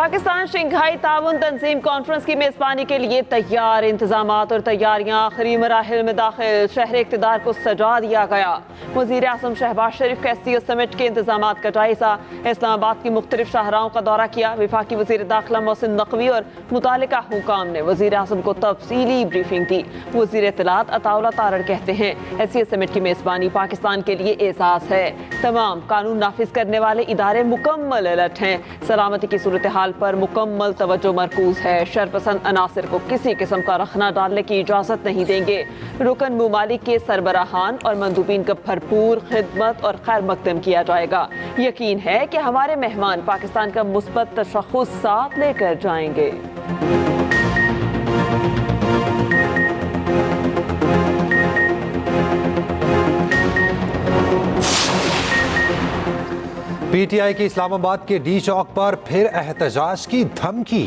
Pakistan Shanghai ताउन तंजीम conference की मेज़बानी के लिए तैयार। इंतजामात और तैयारियां आखिरी मराहिल में दाखिल। शहर इक़्तिदार को सजा दिया गया। वज़ीर आज़म शहबाज शरीफ का SCO समिट के इंतजामात का जायजा। इस्लामाबाद की मुख्तलिफ शाहराओं का दौरा किया। वफाकी वज़ीर दाखिला मोहसिन नकवी और मुतालिका हुकाम ने वज़ीर आज़म को तफसीली ब्रीफिंग दी। वज़ीर इत्तलात अताउल्लाह तारड़ कहते हैं SCO समिट की मेज़बानी पाकिस्तान के लिए एजाज़ है। तमाम कानून नाफिज करने वाले इदारे मुकम्मल अलर्ट हैं। सलामती की सूरत हाल पर मुकम्मल तवज्जो मरकूज है। शरपसंद अनासर को किसी किस्म का रखना डालने की इजाज़त नहीं देंगे। रुकन मुमालिक के सरबराहान और मंदूबीन का भरपूर खिदमत और खैर मकदम किया जाएगा। यकीन है कि हमारे मेहमान पाकिस्तान का मुस्बत तशख़्ख़ुस साथ लेकर जाएंगे। PTI की इस्लामाबाद के D चौक पर फिर एहतजाज की धमकी।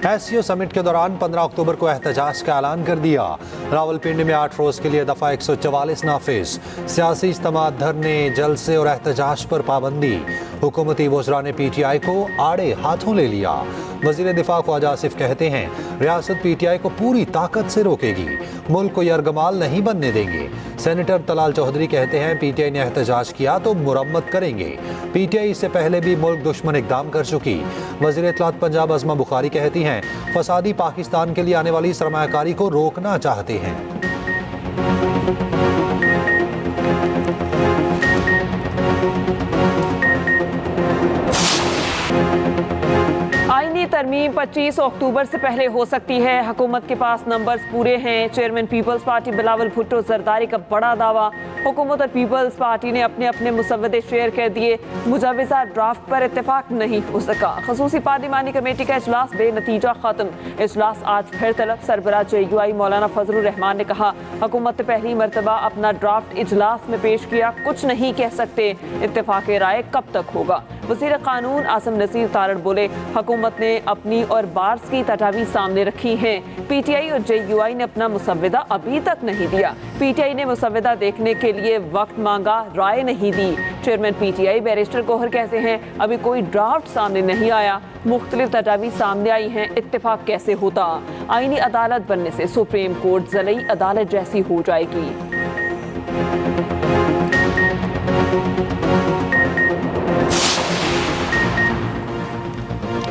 SCO समिट के दौरान 15 अक्टूबर को एहतजाज का ऐलान कर दिया। रावलपिंडी में 8 रोज के लिए दफा 144 नाफिज। सियासी इज्तिमात, धरने, जलसे और एहतजाज पर पाबंदी। हुकूमती वज़रा ने PTI को आड़े हाथों ले लिया। वज़ीर दिफा ख्वाजा आसिफ कहते हैं रियासत PTI को पूरी ताकत से रोकेगी, मुल्क को यरगमाल नहीं बनने देंगे। सेनेटर तलाल चौधरी कहते हैं PTI ने एहतजाज किया तो मुरम्मत करेंगे। PTI इससे पहले भी मुल्क दुश्मन इकदाम कर चुकी। वज़ीर इत्तलात पंजाब अज़मा बुखारी कहती हैं फसादी पाकिस्तान के लिए आने वाली सरमायाकारी को रोकना चाहते हैं। आईनी तरमीम 25 अक्टूबर से पहले हो सकती है। हुकूमत के पास नंबर्स पूरे हैं। Chairman people's party Bilawal Bhutto Zardari का बड़ा दावा। हुकूमत और पीपल्स पार्टी ने अपने अपने मुसव्वदे शेयर कर दिए। मुजव्वज़ा ड्राफ्ट पर इत्तेफाक नहीं हो सका। खसूसी पार्लिमानी कमेटी का इजलास बेनतीजा खत्म। इजलास आज फिर तलब। सरबराह JUI मौलाना फजलुर रहमान ने कहा हुकूमत ने पहली मरतबा अपना ड्राफ्ट इजलास में पेश किया, कुछ नहीं कह सकते। इत्तेफाक राय कब तक होगा। वज़ीर कानून आसिम नज़ीर तारड़ बोले हुकूमत ने अपनी और बार्स की तजावीज़ सामने रखी हैं। PTI और JUI ने अपना मुसव्वदा अभी तक नहीं दिया। PTI ने मुसव्वदा देखने के लिए वक्त मांगा, राय नहीं दी। चेयरमैन PTI बैरिस्टर गौहर कहते हैं अभी कोई ड्राफ्ट सामने नहीं आया। मुख्तलिफ तजावीज़ सामने आई हैं, इत्तेफाक कैसे होता। आईनी अदालत बनने से सुप्रीम कोर्ट ज़लई अदालत जैसी हो जाएगी।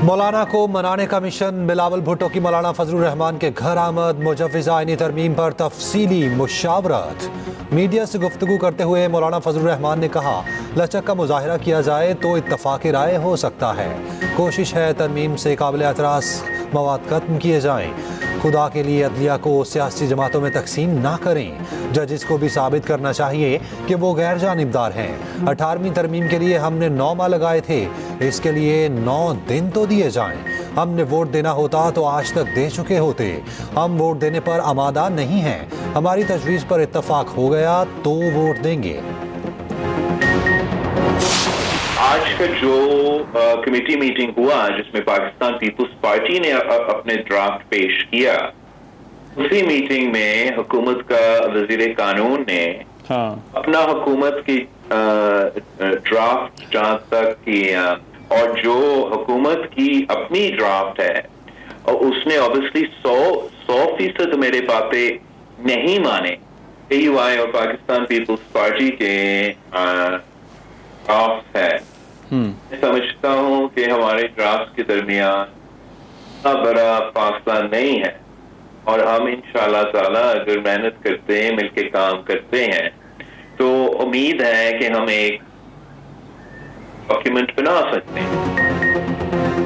मौलाना को मनाने का मिशन। बिलावल भुट्टो की मौलाना फजलुर रहमान के घर आमद। मुजव्वज़ा आईनी तरमीम पर तफसीली मुशावरत। मीडिया से गुफ्तगू करते हुए मौलाना फजलुर रहमान ने कहा लचक का मुजाहिरा किया जाए तो इत्तफाक राय हो सकता है। कोशिश है तरमीम से काबिल एतराज़ मवाद खत्म किए जाएँ। खुदा के लिए अदलिया को सियासी जमातों में तकसीम ना करें। जजिस को भी साबित करना चाहिए कि वो गैर जानिबदार हैं। 18वीं तरमीम के लिए हमने 9 माह लगाए थे, इसके लिए 9 दिन तो दिए जाएं। हमने वोट देना होता तो आज तक दे चुके होते। हम वोट देने पर आमादा नहीं हैं। हमारी तजवीज़ पर इत्तफाक हो गया तो वोट देंगे। आज का जो कमेटी मीटिंग हुआ जिसमें पाकिस्तान पीपल्स पार्टी ने अपने ड्राफ्ट पेश किया, उसी मीटिंग में हुकूमत का वजीर कानून ने अपना हुकूमत की ड्राफ्ट जहां तक की और जो हुकूमत की अपनी ड्राफ्ट है और उसने ऑब्वियसली 100% मेरे बातें नहीं माने। AUI और पाकिस्तान पीपल्स पार्टी के ड्राफ्ट है। मैं समझता हूँ कि हमारे ड्राफ्ट के दरमियान इतना बड़ा फासला नहीं है और हम इंशाल्लाह ताला अगर मेहनत करते हैं, मिलके काम करते हैं तो उम्मीद है कि हम एक डॉक्यूमेंट बना सकते हैं।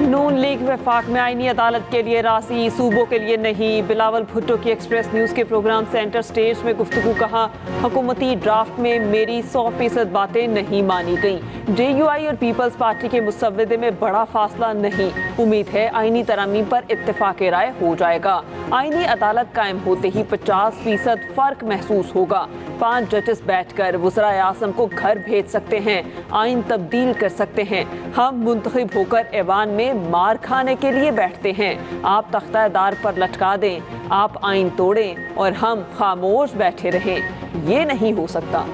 नून लीग वफाक में आईनी अदालत के लिए राजी, सूबों के लिए नहीं। बिलावल भुट्टो की एक्सप्रेस न्यूज़ के प्रोग्राम सेंटर स्टेज में गुफ्तगू। कहा हुकूमती ड्राफ्ट में मेरी 100% बातें नहीं मानी गई। JUI और पीपल्स पार्टी के मुसव्वदे में बड़ा फासला नहीं। उम्मीद है आईनी तरमीम पर इत्तेफाक राय हो जाएगा। आईनी अदालत कायम होते ही 50% फ़र्क महसूस होगा। 5 जजेस बैठकर वज़रा आज़म को घर भेज सकते हैं, आइन तब्दील कर सकते हैं। हम मुंतखब होकर ऐवान में मार खाने के लिए बैठते हैं। आप तख्तादार पर लटका दें, आप आइन तोड़ें और हम खामोश बैठे रहें। ये नहीं हो सकता।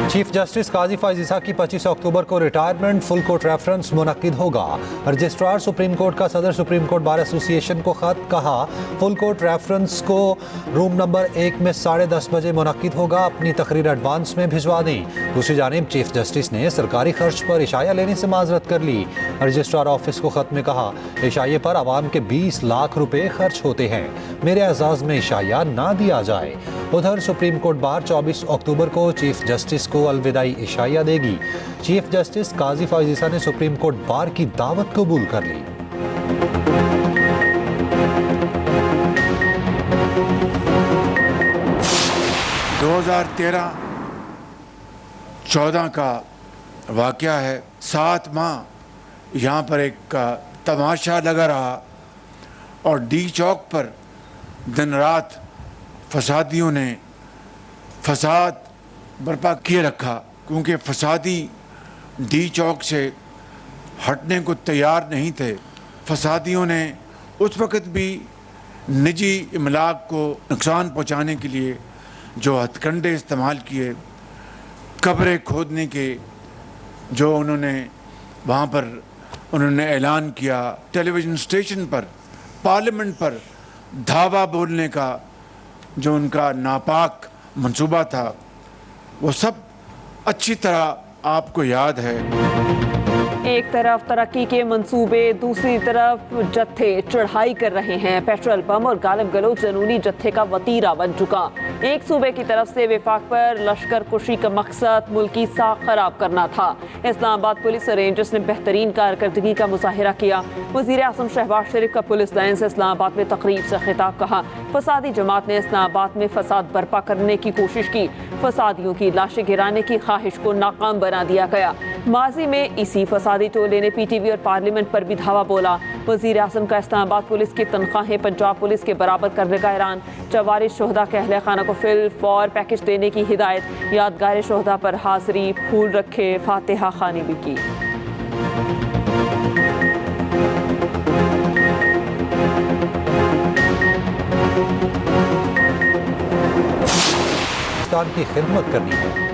चीफ जस्टिस काजी फैज ईसा की 25 अक्टूबर को रिटायरमेंट फुल कोर्ट रेफरेंस मुनक्किद होगा। रजिस्ट्रार सुप्रीम कोर्ट का सदर सुप्रीम कोर्ट बार एसोसिएशन को खत, कहा फुल कोर्ट रेफरेंस को रूम नंबर 1 में 10:30 बजे मुनक्किद होगा, अपनी तकरीर एडवांस में भिजवा दी। दूसरी जानिब चीफ जस्टिस ने सरकारी खर्च पर इशाया लेने से माजरत कर ली। रजिस्ट्रार ऑफिस को खत में कहा इशाये पर आवाम के 20 लाख रुपए खर्च होते हैं, मेरे एजाज में इशाया ना दिया जाए। उधर सुप्रीम कोर्ट बार 24 अक्टूबर को चीफ जस्टिस को अलविदाई इशाया देगी। चीफ जस्टिस काजी फैज ईसा ने सुप्रीम कोर्ट बार की दावत कबूल कर ली। (2013-14) का वाक़या है। 7 माह यहाँ पर एक तमाशा लगा रहा और डी चौक पर दिन रात फसादियों ने फसाद बर्पा किए रखा, क्योंकि फसादी डी चौक से हटने को तैयार नहीं थे। फसादियों ने उस वक़्त भी निजी इमलाक को नुकसान पहुंचाने के लिए जो हथकंडे इस्तेमाल किए, कब्रें खोदने के जो उन्होंने वहाँ पर उन्होंने ऐलान किया, टेलीविज़न स्टेशन पर, पार्लियामेंट पर धावा बोलने का जो उनका नापाक मंसूबा था, वो सब अच्छी तरह आपको याद है। एक तरफ तरक्की के मंसूबे, दूसरी तरफ जत्थे चढ़ाई कर रहे हैं। पेट्रोल बम और गालिब गलोच जनूनी जत्थे का वतीरा बन चुका। एक सूबे की तरफ से विफाक पर लश्कर कुशी का मकसद मुल्की साख खराब करना था। इस्लामाबाद पुलिस और रेंजर्स ने बेहतरीन कारकर्दगी का मुजाहिरा किया। वज़ीर आज़म शहबाज शरीफ का पुलिस लाइन से इस्लामाबाद में तकरीब से खिताब, कहा फसादी जमात ने इस्लामाबाद में फसाद बर्पा करने की कोशिश की, फसादियों की लाशें गिराने की ख्वाहिश को नाकाम बना दिया गया। माजी में इसी फसादी टोले ने पीटीवी और पार्लियामेंट पर भी धावा बोला। वज़ीर आज़म का इस्लामाबाद पुलिस की तनख्वाहें पंजाब पुलिस के बराबर करने का ऐलान। जवारिस शोहदा के अहले खाना को फिल फॉर पैकेज देने की हिदायत। यादगार शोहदा पर हाजिरी, फूल रखे, फातिहा खानी भी की। पाकिस्तान की खिदमत करनी है।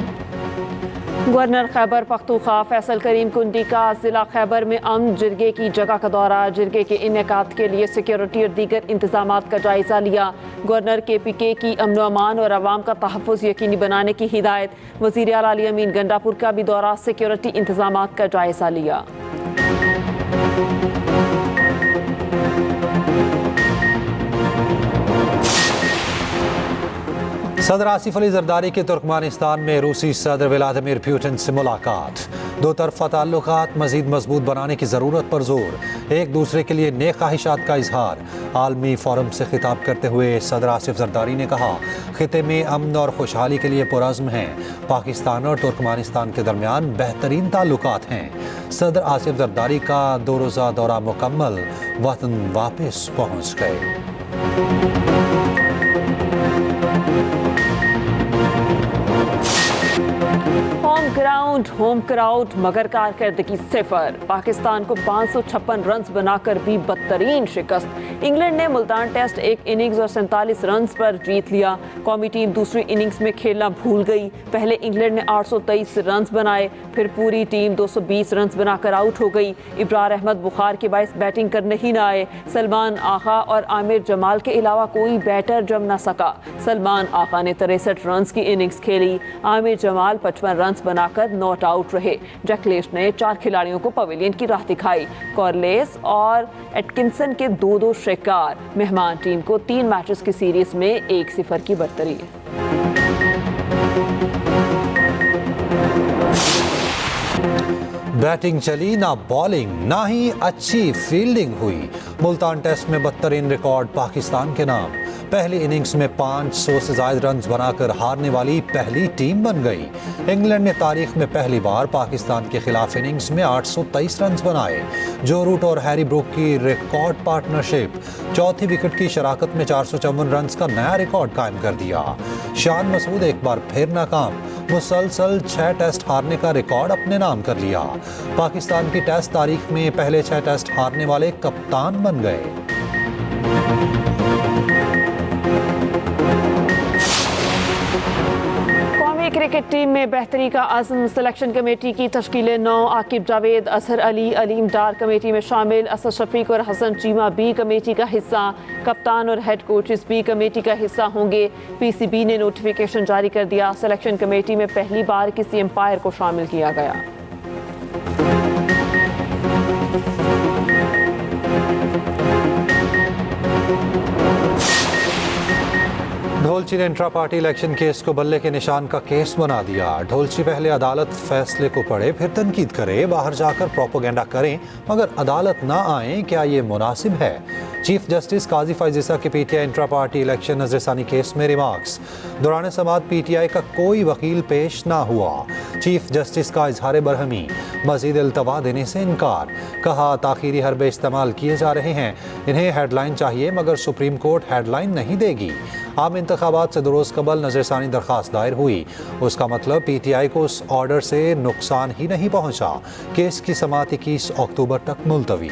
गवर्नर खैबर पख्तूनख्वा फैसल करीम कुंडी का जिला खैबर में अमन जिरगे की जगह का दौरा, जिरगे के इनेकात के लिए सिक्योरिटी और दीगर इंतजामात का जायजा लिया। गवर्नर KPK की अमन अमान और आवाम का तहफ़्फ़ुज़ यकीनी बनाने की हिदायत। वज़ीर आला अली अमीन गंडापुर का भी दौरा, सिक्योरिटी इंतजामात का जायजा लिया। सदर आसिफ अली जरदारी की तुर्कमानिस्तान में रूसी सदर व्लादिमीर पुतिन से मुलाकात। दो तरफ़ा ताल्लुकात मज़ीद मजबूत बनाने की ज़रूरत पर जोर, एक दूसरे के लिए नेक ख्वाहिशात का इजहार। आलमी फोरम से खिताब करते हुए सदर आसिफ जरदारी ने कहा खिते में अमन और खुशहाली के लिए पुरज़्म हैं। पाकिस्तान और तुर्कमानिस्तान के दरमियान बेहतरीन ताल्लुकात हैं। सदर आसिफ जरदारी का 2 रोज़ा दौरा मुकम्मल, वतन वापस पहुँच गए। होम क्राउड मगर कारकर्दगी सिफर। पाकिस्तान को 556 रन बनाकर भी बदतरीन शिकस्त। इंग्लैंड ने मुल्तान टेस्ट एक इनिंग्स और 47 रन पर जीत लिया। कौमी टीम दूसरी इनिंग्स में खेलना भूल गई। पहले इंग्लैंड ने 823 रन बनाए, फिर पूरी टीम 220 रन बनाकर आउट हो गई। इब्रार अहमद बुखार के बायस बैटिंग करने ही ना आए। सलमान आगा और आमिर जमाल के अलावा कोई बैटर जम न सका। सलमान आगा ने 63 रन की इनिंग्स खेली। आमिर जमाल 55 रन बनाकर नॉट आउट रहे। जैकलिस्ट ने 4 खिलाड़ियों को पवेलियन की राह दिखाई। कॉर्लेस और एटकिंसन के 2-2 शिकार। मेहमान टीम को 3 मैचेस की सीरीज में 1-0 की बढ़तरी। बैटिंग चली ना बॉलिंग, ना ही अच्छी फील्डिंग हुई। मुल्तान टेस्ट में बदतरीन रिकॉर्ड पाकिस्तान के नाम। पहली इनिंग्स में 500 से ज्यादा रन बनाकर हारने वाली पहली टीम बन गई। इंग्लैंड ने तारीख में पहली बार पाकिस्तान के खिलाफ इनिंग्स में 823 रन बनाए। जो रूट और हैरी ब्रूक की रिकॉर्ड पार्टनरशिप चौथी विकेट की शराकत में 454 रन का नया रिकॉर्ड कायम कर दिया। शान मसूद एक बार फिर नाकाम, मुसलसल 6 टेस्ट हारने का रिकॉर्ड अपने नाम कर लिया। पाकिस्तान की टेस्ट तारीख में पहले 6 टेस्ट हारने वाले कप्तान बन गए। क्रिकेट टीम में बेहतरी का अज़्म, सिलेक्शन कमेटी की तश्कील 9। आकिब जावेद, अजहर अली, अलीम डार कमेटी में शामिल। असद शफीक और हसन चीमा बी कमेटी का हिस्सा। कप्तान और हेड कोचेस बी कमेटी का हिस्सा होंगे। पीसीबी ने नोटिफिकेशन जारी कर दिया। सिलेक्शन कमेटी में पहली बार किसी एम्पायर को शामिल किया गया। ढोलची ने इंट्रा पार्टी इलेक्शन केस को बल्ले के निशान का केस बना दिया। ढोलची पहले अदालत फैसले को पढ़े, फिर तनकीद करे, बाहर जाकर प्रोपोगेंडा करें, मगर अदालत ना आए, क्या ये मुनासिब है? चीफ जस्टिस काजी फाइजिसा के पीटीआई इंट्रा पार्टी इलेक्शन नजरसानी केस में रिमार्क्स। दौरान समाअत पीटीआई का कोई वकील पेश ना हुआ। चीफ जस्टिस का इजहार बरहमी, मजीद इल्तवा देने से इनकार। कहा ताखीरी हरबे इस्तेमाल किए जा रहे हैं, इन्हें हेडलाइन चाहिए मगर सुप्रीम कोर्ट हेडलाइन नहीं देगी। आम इंतखाबात से 2 रोज़ कबल नजरसानी दरख्वास्त दायर हुई, उसका मतलब पीटीआई को उस ऑर्डर से नुकसान ही नहीं पहुंचा। केस की समाअत 21 अक्टूबर तक मुलतवी।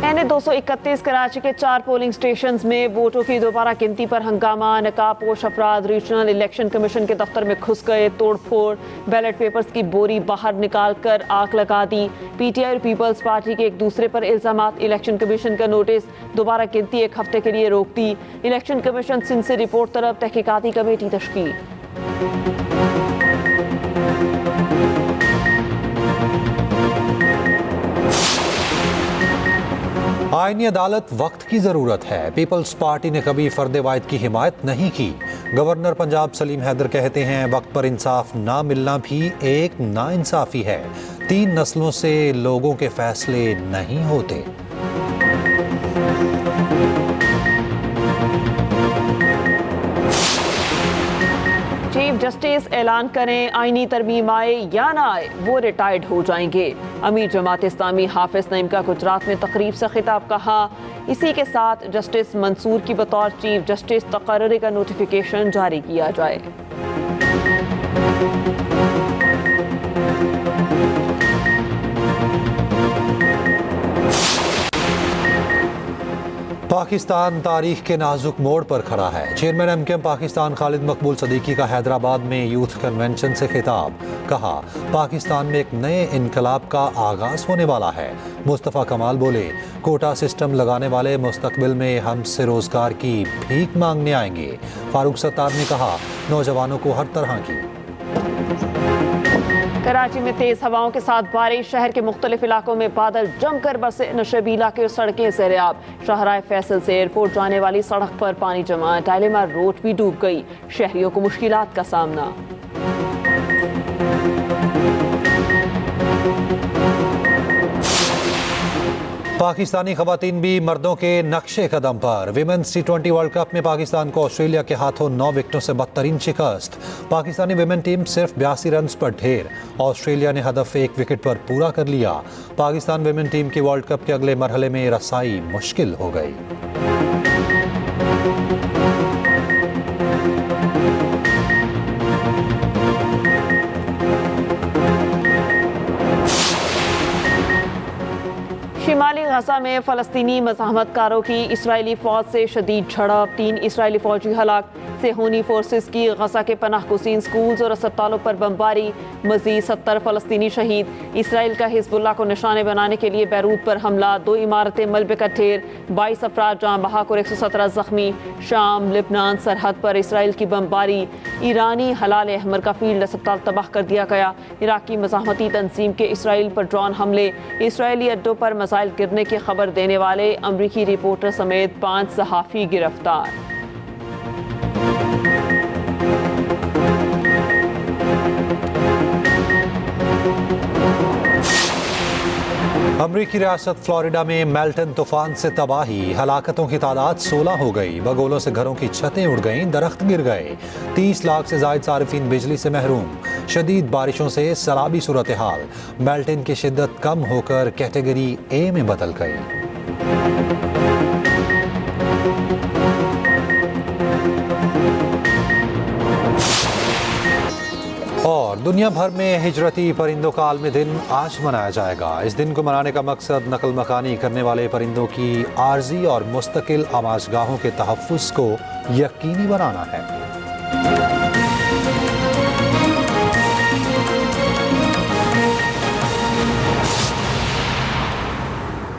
एन 231 कराची के 4 पोलिंग स्टेशंस में वोटों की दोबारा गिनती पर हंगामा। नकाबपोश अफराद रीजनल इलेक्शन कमीशन के दफ्तर में घुस गए, तोड़फोड़, बैलेट पेपर्स की बोरी बाहर निकाल कर आग लगा दी। पीटीआई और पीपल्स पार्टी के एक दूसरे पर इल्जामात। इलेक्शन कमीशन का नोटिस, दोबारा गिनती 1 हफ्ते के लिए रोक दी। इलेक्शन कमीशन सिंध से रिपोर्ट तरफ, तहकीकाती कमेटी तश्कील। आईनी अदालत वक्त की ज़रूरत है। पीपल्स पार्टी ने कभी फर्द वाहिद की हिमायत नहीं की। गवर्नर पंजाब सलीम हैदर कहते हैं वक्त पर इंसाफ ना मिलना भी एक नाइंसाफ़ी है। 3 नस्लों से लोगों के फैसले नहीं होते। चीफ जस्टिस ऐलान करें आईनी तरमीम आए या ना आए, वो रिटायर्ड हो जाएंगे। अमीर जमात इस्लामी हाफिज नईम का गुजरात में तकरीब से खिताब। कहा इसी के साथ जस्टिस मंसूर की बतौर चीफ जस्टिस तकर्री का नोटिफिकेशन जारी किया जाए। पाकिस्तान तारीख के नाजुक मोड़ पर खड़ा है। चेयरमैन एमकेएम पाकिस्तान खालिद मकबूल सदीकी का हैदराबाद में यूथ कन्वेंशन से खिताब। कहा पाकिस्तान में एक नए इनकलाब का आगाज होने वाला है। मुस्तफ़ा कमाल बोले कोटा सिस्टम लगाने वाले मुस्तकबिल में हमसे रोजगार की भीख मांगने आएंगे। फारूक सत्तार ने कहा नौजवानों को हर तरह की। कराची में तेज हवाओं के साथ बारिश, शहर के मुख्तलिफ इलाकों में बादल जमकर बरसे। नशेबी इलाके और सड़कें सैराब। शाहराह फैसल से एयरपोर्ट जाने वाली सड़क पर पानी जमा, डायलेमा रोड भी डूब गई। शहरियों को मुश्किलात का सामना। पाकिस्तानी खवातीन भी मर्दों के नक्शे कदम पर। विमेंस T20 वर्ल्ड कप में पाकिस्तान को ऑस्ट्रेलिया के हाथों 9 विकेटों से बदतरीन शिकस्त। पाकिस्तानी विमेन टीम सिर्फ 82 रन पर ढेर। ऑस्ट्रेलिया ने हदफ 1 विकेट पर पूरा कर लिया। पाकिस्तान विमेन टीम की वर्ल्ड कप के अगले मरहले में रसाई मुश्किल हो गई। शिमाली गजा में फ़लस्तीनी मज़ाहमतकारों की इसराइली फ़ौज से शदीद झड़प। 3 इसराइली फ़ौजी हलाक। सेहूनी फोर्सेस की गजा के पनाह गुज़ीन स्कूल्स और अस्पतालों पर बमबारी। मज़ीद 70 फ़लस्तीनी शहीद। इसराइल का हिज़्बुल्लाह को निशाने बनाने के लिए बैरूत पर हमला। 2 इमारतें मलबे का ढेर। 22 अफराद जाँ बहक और 117 ज़ख्मी। शाम लिबनान सरहद पर इसराइल की बमबारी। ईरानी हलाल अहमर का फील्ड अस्पताल तबाह कर दिया गया। इराकी मज़ाहमती तंजीम के इसराइल पर ड्रोन हमले। इसराइली अड्डों पर मिसाइल गिरने की खबर देने वाले अमरीकी रिपोर्टर समेत 5 सहाफ़ी गिरफ्तार। अमरीकी रियासत फ्लोरिडा में मेल्टन तूफान से तबाही। हलाकतों की तादाद 16 हो गई। बगोलों से घरों की छतें उड़ गईं, दरख्त गिर गए। 30 लाख से जायद सारिफीन बिजली से महरूम। शदीद बारिशों से सैलाबी सूरत हाल। मेल्टन की शिद्दत कम होकर कैटेगरी ए में बदल गई। और दुनिया भर में हिजरती परिंदों का आलमी दिन आज मनाया जाएगा। इस दिन को मनाने का मकसद नकल मकानी करने वाले परिंदों की आर्जी और मुस्तकिल आमाशगाहों के तहफ़्फ़ुज़ को यकीनी बनाना है।